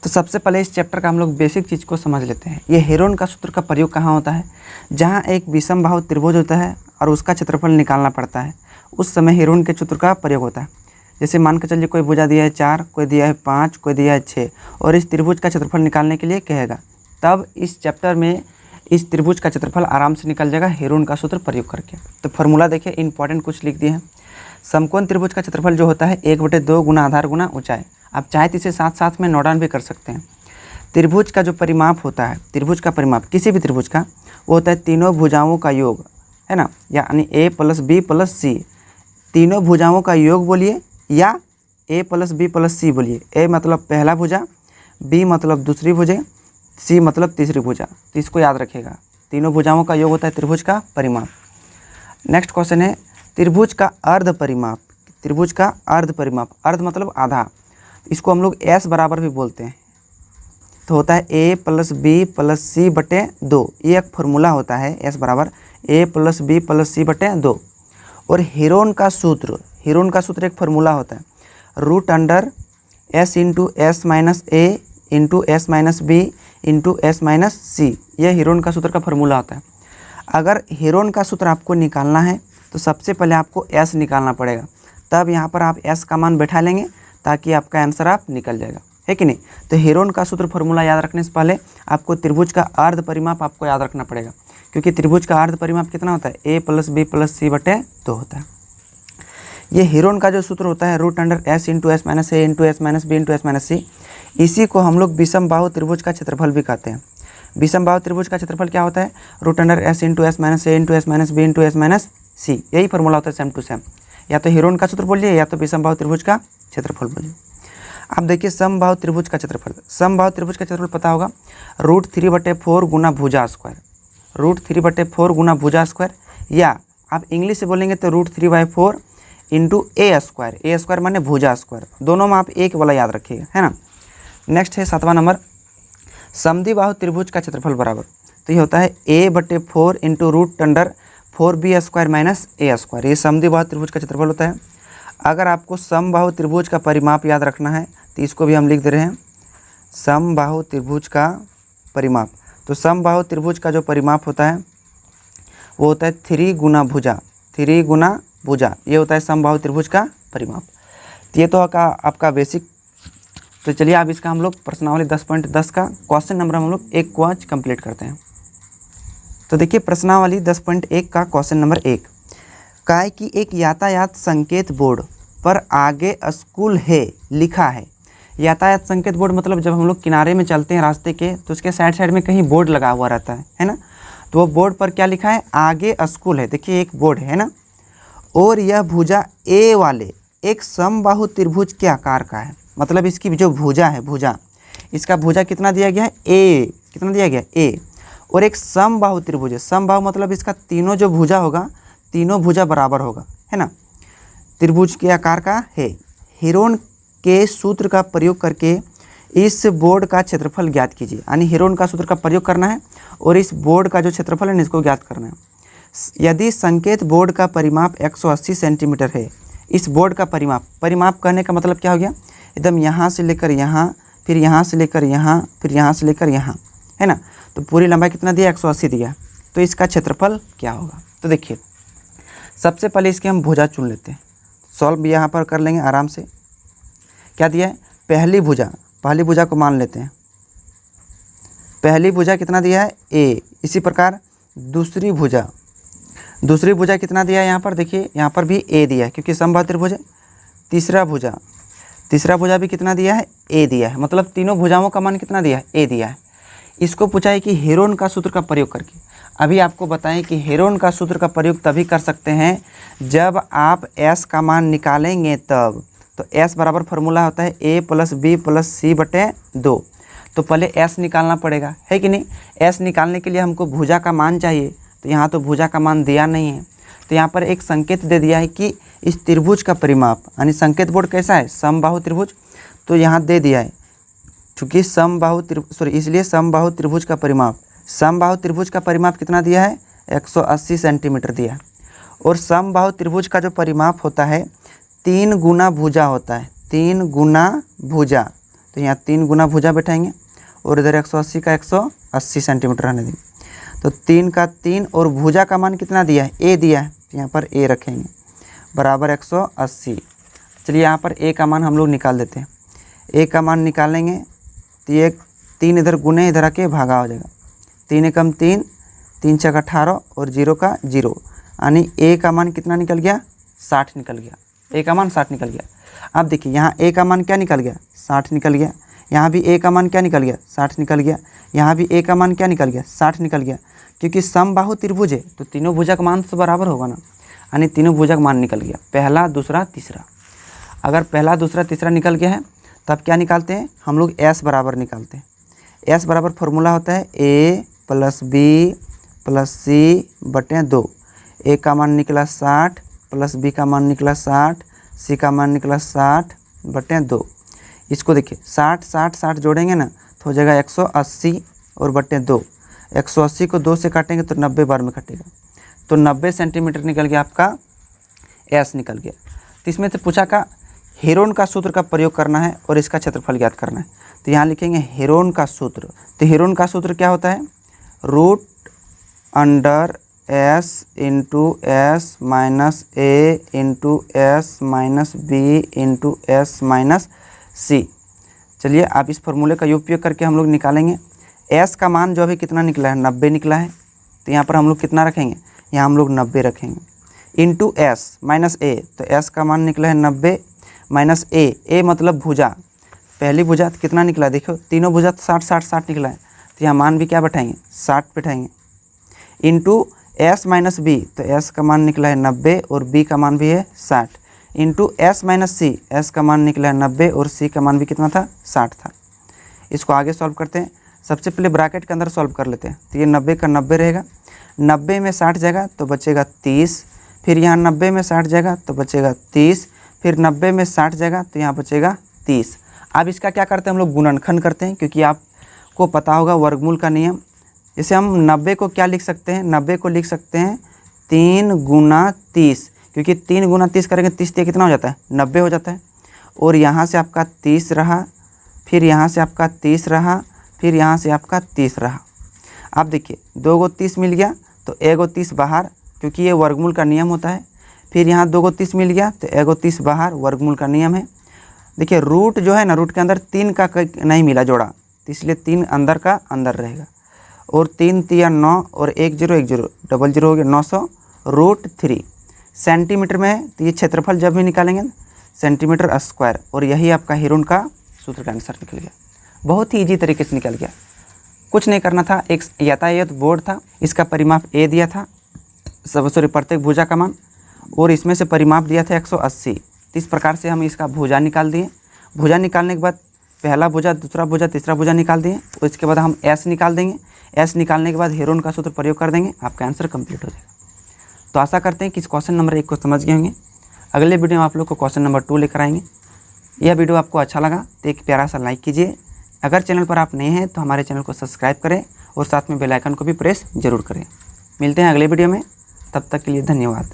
तो सबसे पहले इस चैप्टर का हम लोग बेसिक चीज़ को समझ लेते हैं। ये हेरोन का सूत्र का प्रयोग कहाँ होता है? जहाँ एक विषमबाहु त्रिभुज होता है और उसका क्षेत्रफल निकालना पड़ता है, उस समय हेरोन के सूत्र का प्रयोग होता है। जैसे मान के चलिए कोई भुजा दिया है 4, कोई दिया है 5, कोई दिया है 6 और इस त्रिभुज का क्षेत्रफल निकालने के लिए कहेगा, तब इस चैप्टर में इस त्रिभुज का क्षेत्रफल आराम से निकल जाएगा हेरोन का सूत्र प्रयोग करके। तो फॉर्मूला देखिए, इंपॉर्टेंट कुछ लिख दिए हैं। समकोण त्रिभुज का क्षेत्रफल जो होता है 1/2 गुना आधार गुना ऊंचाई। आप चाहे तो इसे साथ साथ में नोट डाउन भी कर सकते हैं। त्रिभुज का जो परिमाप होता है, त्रिभुज का परिमाप किसी भी त्रिभुज का, वो होता है तीनों भुजाओं का योग, है ना, यानी a + b + c। तीनों भुजाओं का योग बोलिए या a + b + c बोलिए। a मतलब पहला भुजा, b मतलब दूसरी भुजा, c मतलब तीसरी भुजा। तो इसको याद रखिएगा, तीनों भुजाओं का योग होता है त्रिभुज का परिमाप। नेक्स्ट क्वेश्चन है त्रिभुज का अर्ध परिमाप। त्रिभुज का अर्ध परिमाप, अर्ध मतलब आधा, इसको हम लोग s बराबर भी बोलते हैं। तो होता है a + b + c/2। ये एक फार्मूला होता है, s बराबर a + b + c/2। और हेरोन का सूत्र, हेरोन का सूत्र एक फार्मूला होता है, √s × s - a × s - b × s - c। यह हेरोन का सूत्र का फार्मूला होता है। अगर हेरोन का सूत्र आपको निकालना है तो सबसे पहले आपको s निकालना पड़ेगा, तब यहाँ पर आप s का मान बैठा लेंगे ताकि आपका आंसर आप निकल जाएगा, है कि नहीं। तो हेरोन का सूत्र फार्मूला याद रखने से पहले आपको त्रिभुज का अर्ध परिमाप आपको याद रखना पड़ेगा, क्योंकि त्रिभुज का अर्ध परिमाप कितना होता है? a + b + c/2 होता है। ये हेरोन का जो सूत्र होता है √s × s - a × s - b × s - c। इसी को हम लोग विषमबाहु त्रिभुज का क्षेत्रफल भी कहते हैं। विषमबाहु त्रिभुज का क्षेत्रफल क्या होता है? √s × s - a × s - b × s - c। यही फार्मूला होता है सेम टू सेम। या तो हेरोन का सूत्र बोलिए या तो विषमबाहु त्रिभुज का क्षेत्रफल बोलिए। अब देखिए समबाहु त्रिभुज का क्षेत्रफल। समबाहु त्रिभुज का क्षेत्रफल पता होगा, √3/4 गुना भुजा स्क्वायर, √3/4 गुना भुजा स्क्वायर, या आप इंग्लिश से बोलेंगे तो √3/4 × a स्क्वायर। a स्क्वायर माने भुजा स्क्वायर। दोनों में आप एक वाला याद रखिएगा, है ना। नेक्स्ट है 7वां नंबर, समद्विबाहु त्रिभुज का क्षेत्रफल बराबर। तो ये होता है a/4 × √4b² - a स्क्वायर। ये समद्विबाहु त्रिभुज का क्षेत्रफल होता है। अगर आपको समबाहु त्रिभुज का परिमाप याद रखना है तो इसको भी हम लिख दे रहे हैं, समबाहु त्रिभुज का परिमाप। तो समबाहु त्रिभुज का जो परिमाप होता है वो होता है 3 गुना भुजा, 3 गुना भुजा। ये होता है समबाहु त्रिभुज का परिमाप। तो ये तो आपका बेसिक। तो चलिए अब इसका हम लोग प्रश्नावली 10.10 का क्वेश्चन नंबर हम लोग 1 को आज कंप्लीट करते हैं। तो देखिए प्रश्नावली 10.1 का क्वेश्चन नंबर 1, का है कि एक यातायात संकेत बोर्ड पर आगे स्कूल है लिखा है। यातायात संकेत बोर्ड मतलब जब हम लोग किनारे में चलते हैं रास्ते के तो उसके साइड साइड में कहीं बोर्ड लगा हुआ रहता है ना। तो वो बोर्ड पर क्या लिखा है? आगे स्कूल है। देखिए एक बोर्ड है ना, और यह भुजा ए वाले एक समबाहु त्रिभुज के आकार का है। मतलब इसकी जो भुजा है, भुजा, इसका भुजा कितना दिया गया है? ए। कितना दिया गया? ए। और एक समबाहु त्रिभुज है। समबाहु मतलब इसका तीनों जो भुजा होगा, तीनों भुजा बराबर होगा, है ना, त्रिभुज के आकार का है। हेरोन के सूत्र का प्रयोग करके इस बोर्ड का क्षेत्रफल ज्ञात कीजिए। यानी हेरोन का सूत्र का प्रयोग करना है और इस बोर्ड का जो क्षेत्रफल है इसको ज्ञात करना है। यदि संकेत बोर्ड का परिमाप 180 सेंटीमीटर है, इस बोर्ड का परिमाप कहने का मतलब क्या हो गया? एकदम यहाँ से लेकर यहाँ, फिर यहाँ से लेकर यहाँ, फिर यहाँ से लेकर यहाँ, है ना। तो पूरी लंबाई कितना दिया? 180 दिया। तो इसका क्षेत्रफल क्या होगा? तो देखिए सबसे पहले इसके हम भुजा चुन लेते हैं, सॉल्व भी यहाँ पर कर लेंगे आराम से। क्या दिया है? पहली भुजा को मान लेते हैं। पहली भुजा कितना दिया है? ए। इसी प्रकार दूसरी भुजा कितना दिया है? यहाँ पर देखिए, यहाँ पर भी ए दिया है क्योंकि समबाहु त्रिभुज है। तीसरा भुजा भी कितना दिया है? ए दिया है। मतलब तीनों भुजाओं का मान कितना दिया है? ए दिया है। इसको पूछा है कि हेरोन का सूत्र का प्रयोग करके। अभी आपको बताएं कि हेरोन का सूत्र का प्रयोग तभी कर सकते हैं जब आप s का मान निकालेंगे तब। तो s बराबर फार्मूला होता है a + b + c/2। तो पहले s निकालना पड़ेगा, है कि नहीं। s निकालने के लिए हमको भुजा का मान चाहिए, तो यहाँ तो भुजा का मान दिया नहीं है। तो यहाँ पर एक संकेत दे दिया है कि इस त्रिभुज का परिमाप, यानी संकेत बोर्ड कैसा है? समबाहु त्रिभुज। तो यहाँ दे दिया है चूँकि इसलिए समबाहु त्रिभुज का परिमाप कितना दिया है? 180 सेंटीमीटर दिया है। और समबाहु त्रिभुज का जो परिमाप होता है 3 गुना भुजा होता है, 3 गुना भुजा। तो यहाँ 3 गुना भुजा बैठाएंगे और इधर 180 का 180 सेंटीमीटर रहने देंगे। तो 3 का 3 और भुजा का मान कितना दिया है, ए दिया है, तो यहाँ पर ए रखेंगे बराबर 180। चलिए यहाँ पर ए का मान हम लोग निकाल देते हैं। ए का मान निकालेंगे तो ये 3 इधर गुने इधर आके भागा हो जाएगा। 3 एकम 3, 3 छक 18 और 0 का 0, यानी ए का मान कितना निकल गया, 60 निकल गया। ए का मान 60 निकल गया। अब देखिए यहाँ ए का मान क्या निकल गया, 60 निकल गया। यहाँ भी ए का मान क्या निकल गया, 60 निकल गया। यहाँ भी ए का मान क्या निकल गया, 60 निकल गया। क्योंकि समबाहु त्रिभुज है तो तीनों भुजा का मान तो बराबर होगा ना, यानी तीनों भुजा का मान निकल गया, पहला दूसरा तीसरा। अगर पहला दूसरा तीसरा निकल गया है तब क्या निकालते हैं हम लोग, एस बराबर निकालते हैं। एस बराबर फॉर्मूला होता है ए प्लस बी प्लस सी बटे 2। ए का मान निकला 60 प्लस बी का मान निकला 60, सी का मान निकला 60 बटे 2। इसको देखिए 60 60 60 जोड़ेंगे ना तो हो जाएगा 180 और बटे 2। 180 को 2 से काटेंगे तो 90 बार में कटेगा, तो 90 सेंटीमीटर निकल गया आपका, एस निकल गया। तो इसमें से पूछा का हेरोन का सूत्र का प्रयोग करना है और इसका क्षेत्रफल ज्ञात करना है। तो यहाँ लिखेंगे हेरोन का सूत्र। तो हेरोन का सूत्र क्या होता है, root under S into S minus A into S minus B into S minus C. चलिए आप इस फॉर्मूले का उपयोग करके हम लोग निकालेंगे। एस का मान जो अभी कितना निकला है, 90 निकला है। तो यहाँ पर हम लोग कितना रखेंगे, यहाँ हम लोग 90 रखेंगे इंटू एस माइनस ए। तो एस का मान निकला है 90 माइनस ए, ए मतलब भुजा, पहली भुजा तो कितना निकला, देखो तीनों भुजा तो 60 60 60 निकला है। तो यहाँ मान भी क्या बैठाएंगे, 60 बैठाएंगे इंटू एस माइनस बी। तो एस का मान निकला है 90 और बी का मान भी है 60 इंटू एस माइनस सी। एस का मान निकला है 90 और सी का मान भी कितना था, 60 था। इसको आगे सॉल्व करते हैं। सबसे पहले ब्रैकेट के अंदर सॉल्व कर लेते हैं। तो ये 90 का 90 रहेगा, 90 में 60 जाएगा तो बचेगा 30, फिर यहाँ 90 में 60 जाएगा तो बचेगा 30, फिर 90 में 60 जाएगा तो यहाँ बचेगा 30। अब इसका क्या करते हैं हम लोग, गुणनखंड करते हैं, क्योंकि आपको पता होगा वर्गमूल का नियम। जैसे हम 90 को क्या लिख सकते हैं, 90 को लिख सकते हैं 3 गुना 30, क्योंकि 3 गुना 30 करेंगे 30 कितना हो जाता है, 90 हो जाता है। और यहाँ से आपका 30 रहा, फिर यहाँ से आपका 30 रहा, फिर यहाँ से आपका 30 रहा। आप देखिए 2 को 30 मिल गया तो 1 को 30 बाहर, क्योंकि ये वर्गमूल का नियम होता है। फिर यहाँ 2 को 30 मिल गया तो 1 को 30 बाहर, वर्गमूल का नियम है। देखिए रूट जो है ना, रूट के अंदर 3 का नहीं मिला जोड़ा, तो इसलिए 3 अंदर का अंदर रहेगा। और 3 3 9 और 1 0 1 0 डबल 0 हो गया 900 रूट 3 सेंटीमीटर में है। तो ये क्षेत्रफल जब भी निकालेंगे सेंटीमीटर स्क्वायर, और यही आपका हेरोन का सूत्र का आंसर निकल गया। बहुत ही ईजी तरीके से निकल गया, कुछ नहीं करना था। एक यातायात बोर्ड था, इसका परिमाप ए दिया था, प्रत्येक भुजा का मान, और इसमें से परिमाप दिया था 180। तो इस प्रकार से हम इसका भुजा निकाल दिए। भुजा निकालने के बाद पहला भुजा, दूसरा भुजा, तीसरा भुजा निकाल दिए। और इसके बाद हम एस निकाल देंगे। एस निकालने के बाद हेरोन का सूत्र प्रयोग कर देंगे, आपका आंसर कंप्लीट हो जाएगा। तो आशा करते हैं कि इस क्वेश्चन नंबर 1 को समझ गए होंगे। अगले वीडियो में आप लोग को क्वेश्चन नंबर 2 लेकर आएंगे। यह वीडियो आपको अच्छा लगा तो एक प्यारा सा लाइक कीजिए। अगर चैनल पर आप नए हैं तो हमारे चैनल को सब्सक्राइब करें और साथ में बेल आइकन को भी प्रेस जरूर करें। मिलते हैं अगले वीडियो में, तब तक के लिए धन्यवाद।